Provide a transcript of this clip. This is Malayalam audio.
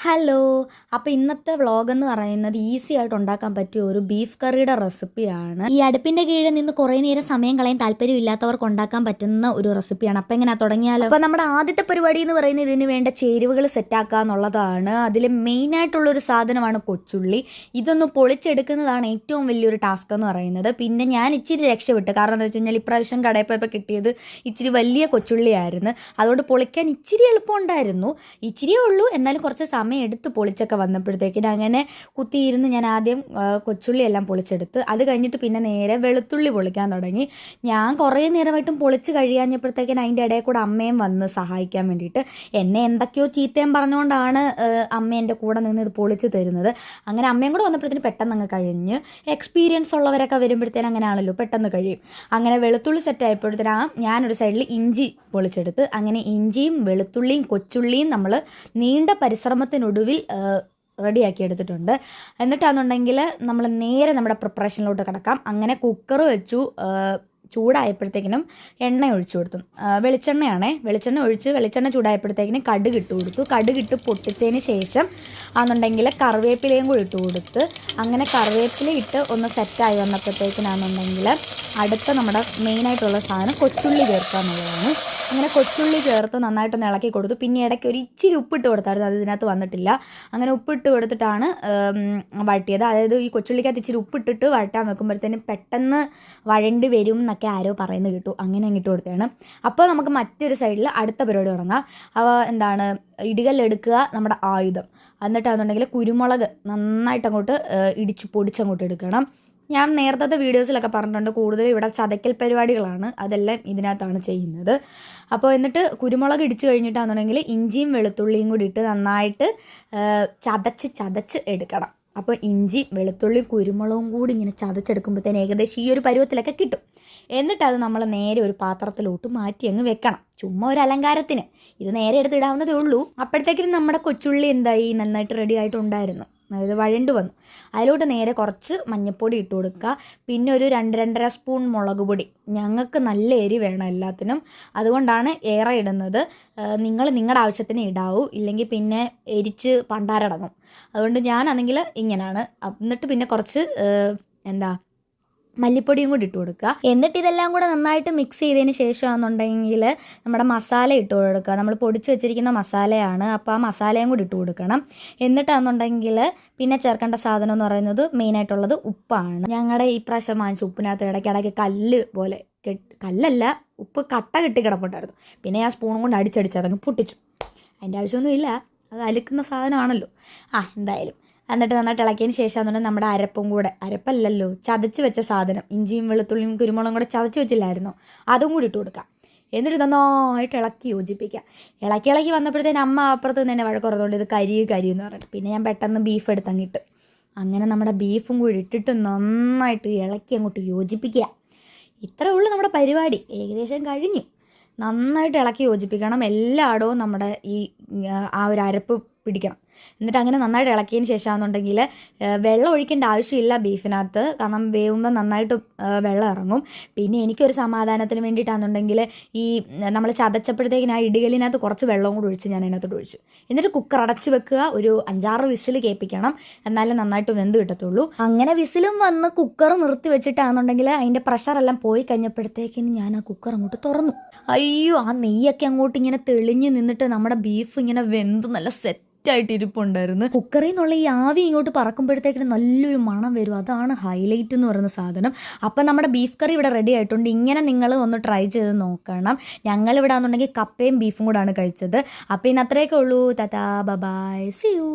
ഹലോ. അപ്പോൾ ഇന്നത്തെ വ്ളോഗ് എന്ന് പറയുന്നത് ഈസി ആയിട്ട് ഉണ്ടാക്കാൻ പറ്റിയ ഒരു ബീഫ് കറിയുടെ റെസിപ്പിയാണ്. ഈ അടുപ്പിൻ്റെ കീഴിൽ നിന്ന് കുറേ നേരം സമയം കളയാൻ താല്പര്യമില്ലാത്തവർക്ക് ഉണ്ടാക്കാൻ പറ്റുന്ന ഒരു റെസിപ്പിയാണ്. അപ്പോൾ എങ്ങനെ തുടങ്ങിയാലോ? അപ്പോൾ നമ്മുടെ ആദ്യത്തെ പരിപാടി എന്ന് പറയുന്നത് ഇതിന് വേണ്ട ചേരുവകൾ സെറ്റാക്കുക എന്നുള്ളതാണ്. അതിൽ മെയിനായിട്ടുള്ളൊരു സാധനമാണ് കൊച്ചുള്ളി. ഇതൊന്ന് പൊളിച്ചെടുക്കുന്നതാണ് ഏറ്റവും വലിയൊരു ടാസ്ക് എന്ന് പറയുന്നത്. പിന്നെ ഞാൻ ഇച്ചിരി രക്ഷപ്പെട്ടു. കാരണം എന്താ വെച്ച് കഴിഞ്ഞാൽ ഇപ്രാവശ്യം കടയിൽ പോയപ്പോൾ കിട്ടിയത് ഇച്ചിരി വലിയ കൊച്ചുള്ളിയായിരുന്നു. അതുകൊണ്ട് പൊളിക്കാൻ ഇച്ചിരി എളുപ്പമുണ്ടായിരുന്നു. ഇച്ചിരിയേ ഉള്ളൂ, എന്നാലും കുറച്ച് സമയം എടുത്ത് പൊളിച്ചൊക്കെ വന്നപ്പോഴത്തേക്കിന് അങ്ങനെ കുത്തിയിരുന്ന് ഞാൻ ആദ്യം കൊച്ചുള്ളി എല്ലാം പൊളിച്ചെടുത്ത് അത് കഴിഞ്ഞിട്ട് പിന്നെ നേരെ വെളുത്തുള്ളി പൊളിക്കാൻ തുടങ്ങി. ഞാൻ കുറേ നേരമായിട്ടും പൊളിച്ച് കഴിയാഞ്ഞപ്പോഴത്തേക്കിന് അതിൻ്റെ ഇടയിൽ കൂടെ അമ്മയും വന്ന് സഹായിക്കാൻ വേണ്ടിയിട്ട്. എന്നെ എന്തൊക്കെയോ ചീത്തയും പറഞ്ഞുകൊണ്ടാണ് അമ്മ എൻ്റെ കൂടെ നിന്ന് ഇത് പൊളിച്ച് തരുന്നത്. അങ്ങനെ അമ്മയും കൂടെ വന്നപ്പോഴത്തേന് പെട്ടെന്ന് അങ്ങ് കഴിഞ്ഞ്. എക്സ്പീരിയൻസ് ഉള്ളവരൊക്കെ വരുമ്പോഴത്തേനും അങ്ങനെയാണല്ലോ, പെട്ടെന്ന് കഴിയും. അങ്ങനെ വെളുത്തുള്ളി സെറ്റായപ്പോഴത്തേനാ ഞാനൊരു സൈഡിൽ ഇഞ്ചി പൊളിച്ചെടുത്ത്. അങ്ങനെ ഇഞ്ചിയും വെളുത്തുള്ളിയും കൊച്ചുള്ളിയും നമ്മൾ നീണ്ട പരിശ്രമത്തിനൊടുവിൽ റെഡിയാക്കി എടുത്തിട്ടുണ്ട്. എന്നിട്ടാണെന്നുണ്ടെങ്കിൽ നമ്മൾ നേരെ നമ്മുടെ പ്രിപ്പറേഷനിലോട്ട് കിടക്കാം. അങ്ങനെ കുക്കർ വെച്ചു. ചൂടായപ്പോഴത്തേക്കിനും എണ്ണ ഒഴിച്ചു കൊടുത്തു. വെളിച്ചെണ്ണ ഒഴിച്ച് വെളിച്ചെണ്ണ ചൂടായപ്പോഴത്തേക്കിനും കടുക് ഇട്ട് കൊടുത്തു. കടുകിട്ട് പൊട്ടിച്ചതിന് ശേഷം ആണെന്നുണ്ടെങ്കിൽ കറിവേപ്പിലയും കൂടി ഇട്ട് കൊടുത്ത് അങ്ങനെ കറിവേപ്പില ഇട്ട് ഒന്ന് സെറ്റായി വന്നപ്പോഴത്തേക്കിനാണെന്നുണ്ടെങ്കിൽ അടുത്ത നമ്മുടെ മെയിനായിട്ടുള്ള സാധനം കൊച്ചുള്ളി ചേർക്കുക എന്നുള്ളതാണ്. അങ്ങനെ കൊച്ചുള്ളി ചേർത്ത് നന്നായിട്ടൊന്ന് ഇളക്കി കൊടുത്തു. പിന്നെ ഇടയ്ക്ക് ഒരു ഇച്ചിരി ഉപ്പിട്ട് കൊടുത്തായിരുന്നു, അത് ഇതിനകത്ത് വന്നിട്ടില്ല. അങ്ങനെ ഉപ്പിട്ട് കൊടുത്തിട്ടാണ് വഴറ്റിയത്. അതായത് ഈ കൊച്ചുള്ളിക്കകത്ത് ഇച്ചിരി ഉപ്പിട്ടിട്ട് വഴറ്റാൻ വെക്കുമ്പോഴത്തേനും പെട്ടെന്ന് വഴണ്ടി വരും എന്നൊക്കെ ആരോ പറയുന്നത് കേട്ടു. അങ്ങനെ ഇട്ട് കൊടുത്തതാണ്. അപ്പോൾ നമുക്ക് മറ്റൊരു സൈഡിൽ അടുത്ത പരിപാടി തുടങ്ങാം. എന്താണ്, ഇടികല്ലെടുക്കുക നമ്മുടെ ആയുധം. എന്നിട്ടാണെന്നുണ്ടെങ്കിൽ കുരുമുളക് നന്നായിട്ട് അങ്ങോട്ട് ഇടിച്ച് പൊടിച്ചങ്ങോട്ട് എടുക്കണം. ഞാൻ നേരത്തെ വീഡിയോസിലൊക്കെ പറഞ്ഞിട്ടുണ്ട്, കൂടുതൽ ഇവിടെ ചതക്കൽ പരിപാടികളാണ്, അതെല്ലാം ഇതിനകത്താണ് ചെയ്യുന്നത്. അപ്പോൾ എന്നിട്ട് കുരുമുളക് ഇടിച്ച് കഴിഞ്ഞിട്ടാണെന്നുണ്ടെങ്കിൽ ഇഞ്ചിയും വെളുത്തുള്ളിയും കൂടി ഇട്ട് നന്നായിട്ട് ചതച്ച് എടുക്കണം. അപ്പോൾ ഇഞ്ചി വെളുത്തുള്ളി കുരുമുളകും കൂടി ഇങ്ങനെ ചതച്ചെടുക്കുമ്പോഴത്തേന് ഏകദേശം ഈ ഒരു പരുവത്തിലൊക്കെ കിട്ടും. എന്നിട്ട് അത് നമ്മൾ നേരെ ഒരു പാത്രത്തിലോട്ട് മാറ്റി അങ്ങ് വെക്കണം. ചുമ്മാ ഒരു അലങ്കാരത്തിന്. ഇത് നേരെ എടുത്തിടാവുന്നതേ ഉള്ളൂ. അപ്പോഴത്തേക്കും നമ്മുടെ കൊച്ചുള്ളി എന്തായി, നന്നായിട്ട് റെഡി ആയിട്ടുണ്ടായിരുന്നു. അതായത് വഴണ്ട് വന്നു. അതിലോട്ട് നേരെ കുറച്ച് മഞ്ഞൾപ്പൊടി ഇട്ട് കൊടുക്കുക. പിന്നെ ഒരു 2-2.5 സ്പൂൺ മുളക് പൊടി. ഞങ്ങൾക്ക് നല്ല എരി വേണം എല്ലാത്തിനും, അതുകൊണ്ടാണ് ഏറെ ഇടുന്നത്. നിങ്ങൾ നിങ്ങളുടെ ആവശ്യത്തിന് ഇടാവൂ, ഇല്ലെങ്കിൽ പിന്നെ എരിച്ച് പണ്ടാരടങ്ങും. അതുകൊണ്ട് ഞാനാണെങ്കിൽ ഇങ്ങനെയാണ്. എന്നിട്ട് പിന്നെ കുറച്ച് മല്ലിപ്പൊടിയും കൂടി ഇട്ട് കൊടുക്കുക. എന്നിട്ട് ഇതെല്ലാം കൂടെ നന്നായിട്ട് മിക്സ് ചെയ്തതിന് ശേഷമാണെന്നുണ്ടെങ്കിൽ നമ്മുടെ മസാല ഇട്ട് കൊടുക്കുക. നമ്മൾ പൊടിച്ച് വെച്ചിരിക്കുന്ന മസാലയാണ്, അപ്പോൾ ആ മസാലയും കൂടി ഇട്ട് കൊടുക്കണം. എന്നിട്ടാണെന്നുണ്ടെങ്കിൽ പിന്നെ ചേർക്കേണ്ട സാധനം എന്ന് പറയുന്നത് മെയിനായിട്ടുള്ളത് ഉപ്പാണ്. ഞങ്ങളുടെ ഈ പ്രാവശ്യം വാങ്ങിച്ച ഉപ്പിനകത്ത് ഇടയ്ക്കിടയ്ക്ക് കല്ല് പോലെ കല്ലല്ല, ഉപ്പ് കട്ട കെട്ടി കിടപ്പുണ്ടായിരുന്നു. പിന്നെ ഞാൻ സ്പൂണും കൊണ്ട് അടിച്ചടിച്ച് അതങ്ങ് പൊട്ടിച്ചു. അതിൻ്റെ ആവശ്യമൊന്നുമില്ല, അത് അലുക്കുന്ന സാധനമാണല്ലോ. എന്തായാലും എന്നിട്ട് നന്നായിട്ട് ഇളക്കിയതിന് ശേഷം എന്നുണ്ടെങ്കിൽ നമ്മുടെ അരപ്പും കൂടെ, അരപ്പല്ലല്ലോ ചതച്ച് വെച്ച സാധനം, ഇഞ്ചിയും വെളുത്തുള്ളിയും കുരുമുളകും കൂടെ ചതച്ച് വെച്ചില്ലായിരുന്നോ, അതും കൂടി ഇട്ട് കൊടുക്കാം. എന്നിട്ട് നന്നായിട്ട് ഇളക്കി യോജിപ്പിക്കാം. ഇളക്കി വന്നപ്പോഴത്തേന് അമ്മ അപ്പുറത്ത് തന്നെ വഴക്കുറന്നുകൊണ്ട് ഇത് കരിയെന്ന് പറഞ്ഞിട്ട് പിന്നെ ഞാൻ പെട്ടെന്ന് ബീഫ് എടുത്തങ്ങിട്ട് അങ്ങനെ നമ്മുടെ ബീഫും കൂടി ഇട്ടിട്ട് നന്നായിട്ട് ഇളക്കി അങ്ങോട്ട് യോജിപ്പിക്കുക. ഇത്രേ ഉള്ളൂ നമ്മുടെ പരിപാടി. ഏകദേശം കഴിഞ്ഞു. നന്നായിട്ട് ഇളക്കി യോജിപ്പിക്കണം. എല്ലായിടവും നമ്മുടെ ആ ഒരു അരപ്പ് പിടിക്കണം. എന്നിട്ട് അങ്ങനെ നന്നായിട്ട് ഇളക്കിയതിന് ശേഷമാണെന്നുണ്ടെങ്കിൽ വെള്ളം ഒഴിക്കേണ്ട ആവശ്യമില്ല ബീഫിനകത്ത്, കാരണം വേവുമ്പോൾ നന്നായിട്ട് വെള്ളം ഇറങ്ങും. പിന്നെ എനിക്കൊരു സമാധാനത്തിന് വേണ്ടിയിട്ടാണെന്നുണ്ടെങ്കിൽ ഈ നമ്മൾ ചതച്ചപ്പോഴത്തേക്കിന് ആ ഇടികലിനകത്ത് കുറച്ച് വെള്ളവും കൂടി ഒഴിച്ച് ഞാൻ അതിനകത്തോട്ട് ഒഴിച്ചു. എന്നിട്ട് കുക്കർ അടച്ച് വെക്കുക. ഒരു 5-6 വിസിൽ കേൾപ്പിക്കണം, എന്നാലും നന്നായിട്ട് വെന്ത് കിട്ടത്തുള്ളൂ. അങ്ങനെ വിസിലും വന്ന് കുക്കർ നിർത്തി വെച്ചിട്ടാണെന്നുണ്ടെങ്കിൽ അതിൻ്റെ പ്രഷറെല്ലാം പോയി കഴിഞ്ഞപ്പോഴത്തേക്കിന് ഞാൻ ആ കുക്കർ അങ്ങോട്ട് തുറന്നു. അയ്യോ, ആ നെയ്യൊക്കെ അങ്ങോട്ട് ഇങ്ങനെ തെളിഞ്ഞ് നിന്നിട്ട് നമ്മുടെ ബീഫ് ഇങ്ങനെ വെന്ത് നല്ല ആയിട്ട് ഇരിപ്പുണ്ടായിരുന്നു. കുക്കറിൽ നിന്നുള്ള ഈ ആവി ഇങ്ങോട്ട് പറക്കുമ്പോഴത്തേക്കിന് നല്ലൊരു മണം വരും. അതാണ് ഹൈലൈറ്റ് എന്ന് പറയുന്ന സാധനം. അപ്പം നമ്മുടെ ബീഫ് കറി ഇവിടെ റെഡി ആയിട്ടുണ്ട്. ഇങ്ങനെ നിങ്ങൾ ഒന്ന് ട്രൈ ചെയ്ത് നോക്കണം. ഞങ്ങളിവിടെ ആണെന്നുണ്ടെങ്കിൽ കപ്പയും ബീഫും കൂടാണ് കഴിച്ചത്. അപ്പം ഇന്ന് അത്രയൊക്കെ ഉള്ളൂ. Tata, bye, see U.